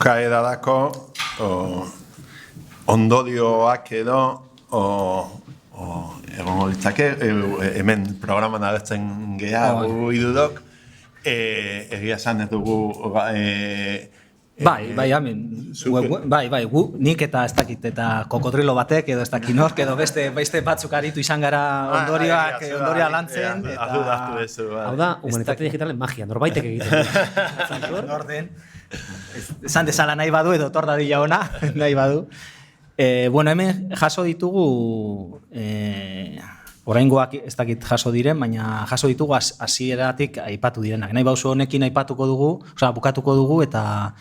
bukaerarako ondorioak edo egongo litzake, hemen programan agertzen gehiago idudok, egia esan ez dugu Bai, amen. Bai, nik eta ez dakit eta kokodrilo batek edo ez dakit nork edo beste batzuk aritu izan gara ondorioa lantzen. Hau da, humanitate digitalen magia, norbaitek egiten. Norden, esan dezala nahi badu edo tor dadila ona, nahi badu. Bueno, hemen jaso ditugu, oraingoak ez dakit jaso diren, baina jaso ditugu hasieratik aipatu direnak. Nahi bauzu honekin aipatuko dugu, bukatuko dugu eta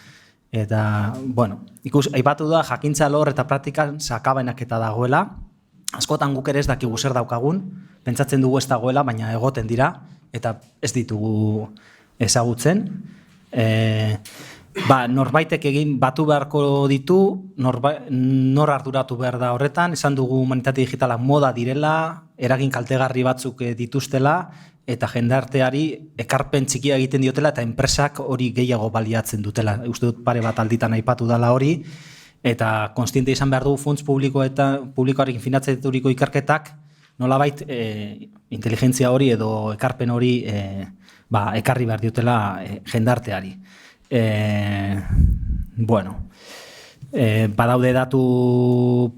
bueno, aipatu da jakintza lor eta praktikan sakabanaketa dagoela. Askotan guk ere ez dakigu zer daukagun, pentsatzen dugu ez dagoela, baina egoten dira, eta ez ditugu ezagutzen. Norbaitek egin batu beharko ditu, nor arduratu behar da horretan, esan dugu humanitate digitalak moda direla, eragin kaltegarri batzuk dituztela, eta jendarteari ekarpen txikia egiten diotela, eta enpresak hori gehiago baliatzen dutela. Uste dut pare bat alditan aipatu dela hori, eta konstiente izan behar dugu funts publikoarekin finantzaturiko ikerketak, nolabait inteligentzia hori edo ekarpen hori ekarri behar diotela jendarteari. Badaude datu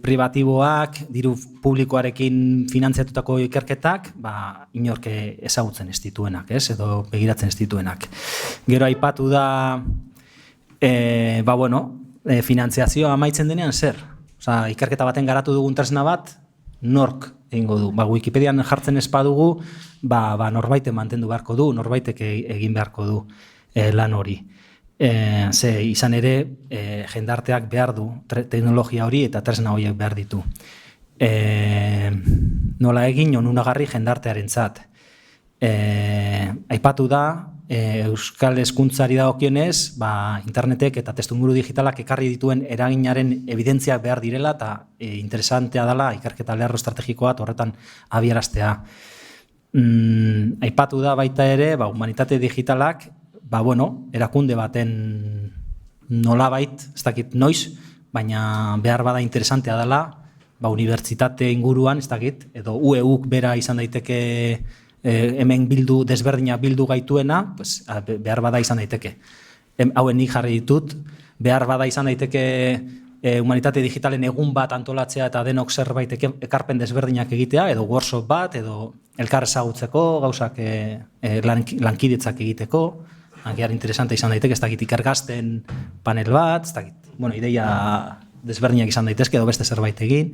pribatiboak, diru publikoarekin finantziatutako ikerketak, inork ezagutzen ez dituenak, edo begiratzen ez dituenak. Gero aipatu da, finantziazioa amaitzen denean zer? Ikerketa baten garatu dugun tresna bat, nork egingo du. Wikipedian jartzen ez badugu, norbaitek mantendu beharko du, norbaitek egin beharko du lan hori. Izan ere, jendarteak behar du teknologia hori eta tresna horiek behar ditu. Nola egin onunagarri jendartearentzat. Aipatu da, euskal hezkuntzari dagokionez, internetek eta testuinguru digitalak ekarri dituen eraginaren evidentziak behar direla eta interesantea dela ikerketa lerro estrategikoa horretan abiaraztea. Aipatu da baita ere, humanitate digitalak erakunde baten nolabait, ez dakit noiz, baina behar bada interesantea dela, unibertsitate inguruan, ez dakit, edo UEUk bera izan daiteke hemen desberdina bildu gaituena, behar bada izan daiteke. Hauen nik jarri ditut, behar bada izan daiteke humanitate digitalen egun bat antolatzea eta denok zerbait ekarpen desberdinak egitea, edo workshop bat, edo elkar ezagutzeko, gauzak lankidetzak egiteko, agiar interesante izan daiteke, ez dakit ikergasten panel bat, ez dakit, ideia desberdinak izan daitezke edo beste zerbait egin.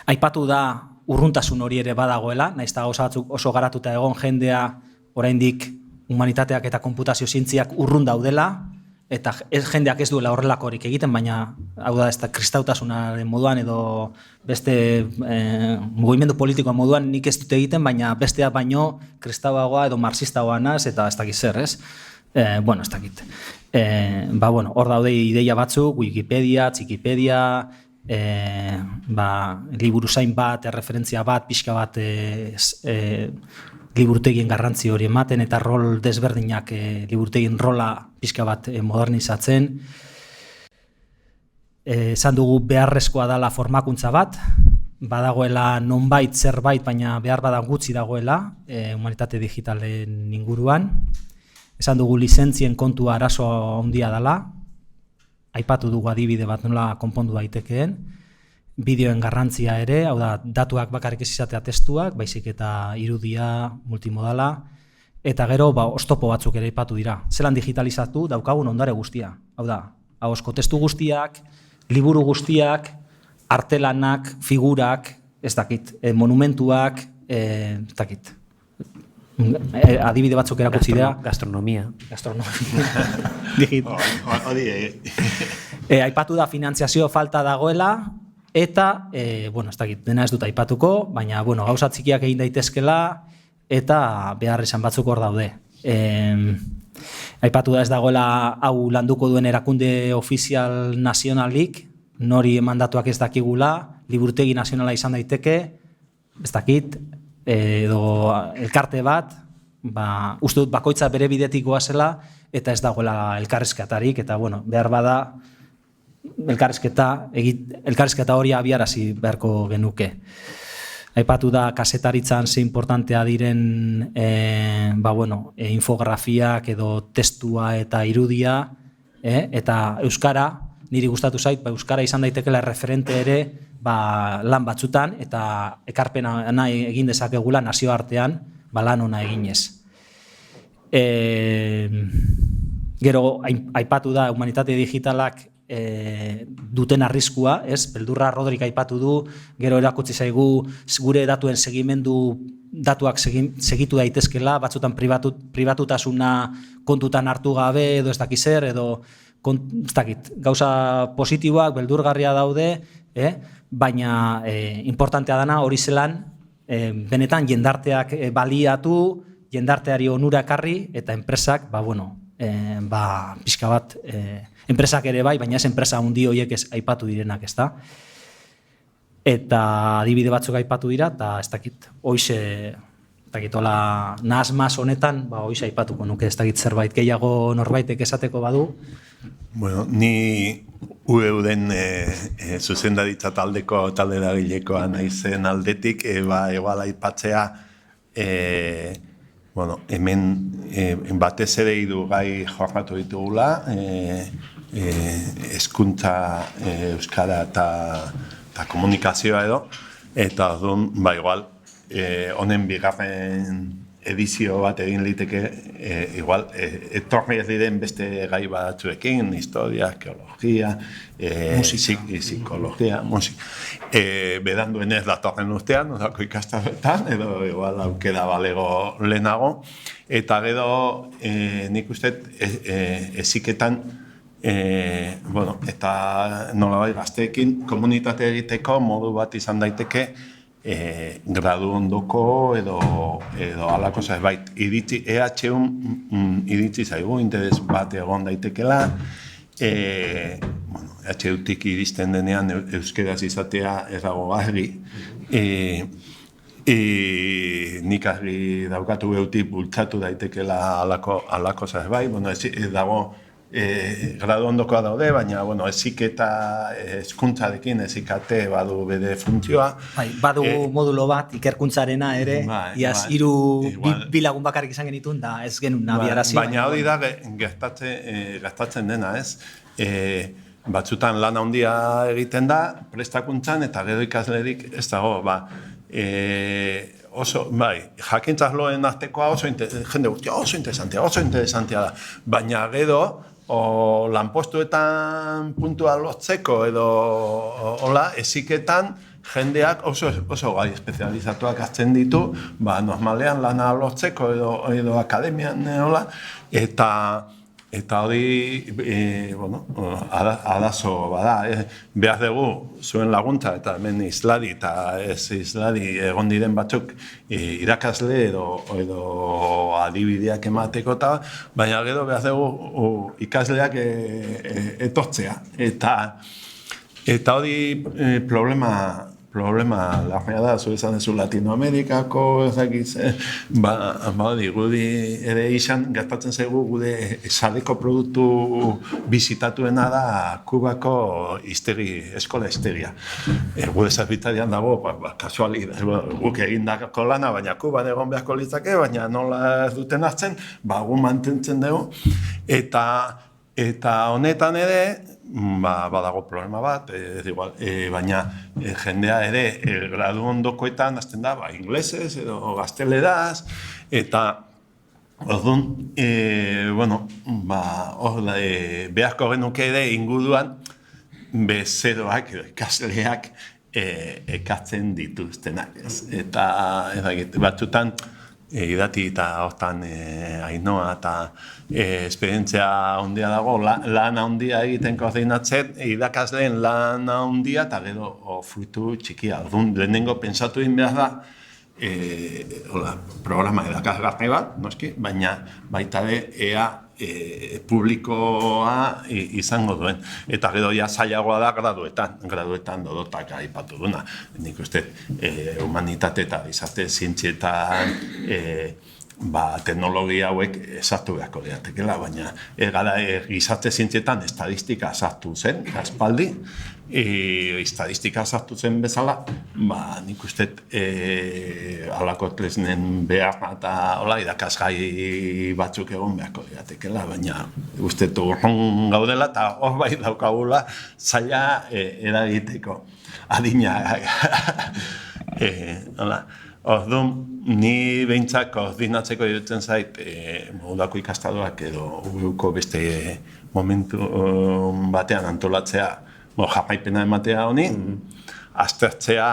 Aipatu da urruntasun hori ere badagoela, nahiz eta gauza batzuk oso garatuta egon jendea oraindik humanitateak eta konputazio zientziak urrun daudela, eta jendeak ez duela horrelakorik egiten, baina hau da ez da kristautasunaren moduan edo beste mugimendu politikoa moduan nik ez dute egiten, baina bestea baino kristauagoa edo marxistagoa naz eta ez dakit zer, ez? Ez dakit. Hor daude ideia batzuk, Wikipedia, Txikipedia, liburuzain bat, erreferentzia bat, pixka bat liburutegien garrantzi hori ematen eta rol desberdinak liburutegien rola pixka bat modernizatzen. Esan dugu beharrezkoa dela formakuntza bat, badagoela nonbait zerbait, baina behar bada gutxi dagoela humanitate digitalen inguruan. Esan dugu lizentzien kontua arazo handia dela, aipatu dugu adibide bat nola konpondu daitekeen, bideoen garrantzia ere, hau da, datuak bakarrik ez izatea testuak, baizik eta irudia, multimodala, eta gero oztopo batzuk ere aipatu dira. Zelan digitalizatu daukagun ondare guztia. Hau da, ahozko testu guztiak, liburu guztiak, artelanak, figurak, ez dakit, monumentuak, ez dakit. Adibide batzuk erakutsi dira. Gastronomia. Aipatu da finantziazio falta dagoela, eta, ez dakit, dena ez dut aipatuko, baina, gauza txikiak egin daitezkela, eta behar esan batzuk hor daude. Aipatu da ez dagoela hau landuko duen erakunde ofizial nazionalik, nori mandatuak ez dakigula, liburutegi nazionala izan daiteke, ez dakit, edo elkarte bat, uste dut bakoitza bere bidetikoa zela, eta ez dagoela elkarrizketarik, eta behar bada elkarrizketa hori abiarazi beharko genuke. Aipatu da kazetaritzan ze importantea diren infografiak edo testua eta irudia, eta euskara, niri gustatu zait, euskara izan daitekela referente ere lan batzutan, eta ekarpena egin dezakegula nazioartean lan ona eginez. Gero, aipatu da humanitate digitalak duten arriskua, beldurra Rodrik aipatu du, gero erakutsi zaigu gure datuen segimendu datuak segitu daitezkela, batzutan pribatutasuna kontutan hartu gabe edo ez dakiz zer, edo ez dakit, gauza positiboak, beldurgarria daude, baina importantea dana hori zelan benetan jendarteak baliatu, jendarteari onura ekarri, eta enpresak, pixka bat, enpresak ere bai, baina ez enpresa handi horiek aipatu direnak, ez da? Eta adibide batzuk aipatu dira, eta ez dakit, hoize, hola, nahaz honetan, hoize aipatuko nuke, ez dakit zerbait gehiago norbaitek esateko badu. Bueno, ni UEUden zuzendaritza taldeko talde eragilekoa naizen aldetik, igual aipatzea, hemen batez ere hiru gai jorratu ditugula, hezkuntza, euskara eta komunikazioa edo, eta orduan, igual, honen bigarren edizio bat egin liteke, igual, etorri ez diren beste gai batzuekin, historia, arkeologia, psikologia, musika. Bedanduen ez datorren urtean, odako ikastaroetan, edo igual aukera balego lehenago. Eta gero, nik uste, heziketan, eta nolabait gazteekin komunitate egiteko modu bat izan daiteke, gradu ondoko edo halako zerbait EHUn iritsi zaigu, interes bat egon daitekela, EHUtik iristen denean euskeraz izatea errago garri, nik argi daukatu geutik bultzatu daitekela halako zerbait, ez dago gradu ondokoa daude, baina heziketa hezkuntzarekin hezikate badu bere funtzioa. Badu modulo bat ikerkuntzarena ere, iaz bi lagun bakarrik izan genitun, da ez genuen abiarazi. Baina hori da gastatzen dena, ez? Batzutan lan handia egiten da, prestakuntzan, eta gero ikaslerik ez dago, jakintzazloen artekoa jende guztia oso interesantea da, baina gero lanpostuetan puntua lortzeko edo heziketan jendeak oso gai espezializatuak hartzen ditu, normalean lana lortzeko edo akademian eta hori, arazo bada, behar dugu zuen laguntza, eta hemen izladi eta ez izladi egon diren batzuk irakasle edo adibideak emateko eta, baina gero behar dugu ikasleak etortzea. Eta hori problema larria da, zu esan duzu Latinoamerikako, ezakiz, gudi ere izan, gertatzen zaigu gude sareko produktu bizitatuena da Kubako eskola histeria. Gude zerbitarian dago, kasualidad, guk egindako lana, baina Kuban egon beharko litzake, baina nola ez duten hartzen, gu mantentzen dugu, eta honetan ere, badago problema bat, baina jendea ere gradu ondokoetan hasten da, inglesez edo gazteleraz, eta orduan, beharko genuke ere inguruan bezeroak edo ikasleak ekartzen dituztenak, eta batzutan idati eta hortan Ainoa eta esperientzia handia dago, lan handia egiten koordinatzen, irakasleen lan handia eta gero fruitu txikia. Lehenengo pentsatu egin behar da, programa edakasgarri bat, noski, baina baita ea publikoa izango duen. Eta gero ja zailagoa da graduetan dodotak aipatu duna. Nik uste humanitate eta gizarte zientzietan teknologia hauek sartu beharko diratekela, baina gara gizarte zientzietan estadistika sartu zen, aspaldi, estadistika sartu zen bezala, nik uste halako tresnen behar eta irakasgai batzuk egon beharko diratekela, baina uste urrun gaudela eta hor bai daukagula zaila eragiteko adina. Orduan, ni behintzak koordinatzeko irutzen zait udako ikastaroak edo uruko beste momentu batean antolatzea jarraipena ematea honi, aztertzea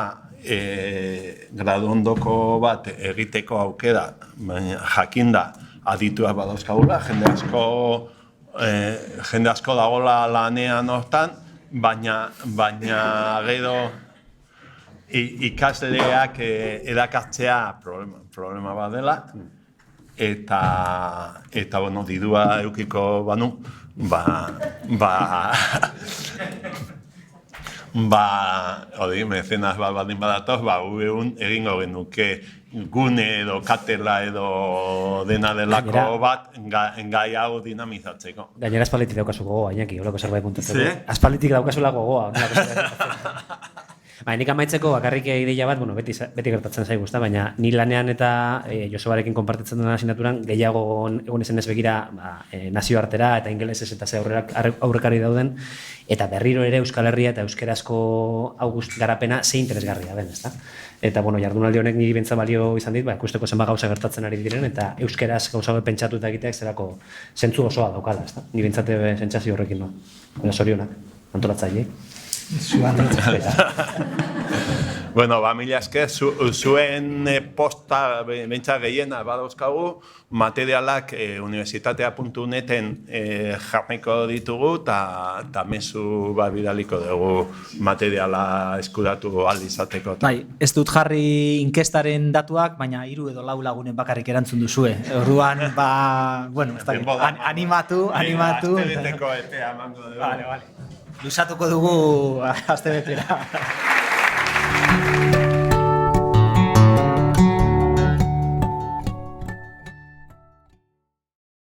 gradu ondoko bat egiteko aukera, baina jakinda adituak badauzkagula, jende asko dagoela lanean hortan, baina gero ikasleak erakartzea problema bat dela, eta bueno, dirua edukiko banu, hori, mecenas bat baldin badatoz, egun egingo genuke gune edo katela edo dena delako bat gai hau dinamizatzeko. Gainera aspalditik daukazu gogoa, Iñaki, holako zerbait puntatzeko. Aspalditik daukazula gogoa. Nik amaitzeko bakarrik ideia bat, beti gertatzen zaigu, baina ni lanean eta Josebarekin konpartitzen duen asignaturan gehiago egon ezen ez begira nazioartera eta ingelesez eta ze aurrekari dauden, eta berriro ere Euskal Herria eta euskerazko garapena ze interesgarria den, ezta? Eta, jardunaldi honek niri bentsa balio izan dit, ikusteko zenbat gauza gertatzen ari diren, eta euskeraz gauza pentsatu eta egiteak zerako zentzu osoa daukala, ezta? Ni bentsate sentsazio horrekin doa. Sorionak, antolatzaile. Bueno, mila esker, zuen posta bentsa gehiena badauzkagu, materialak universitatea.neten jarriko ditugu eta mezu bidaliko dugu materiala eskuratu aldizateko. Bai, ez dut jarri inkestaren datuak, baina 3 edo 4 lagunen bakarrik erantzun duzue. Orduan, animatu. Astebeteko epea emango dugu. Vale. Lusatuko dugu astebetera.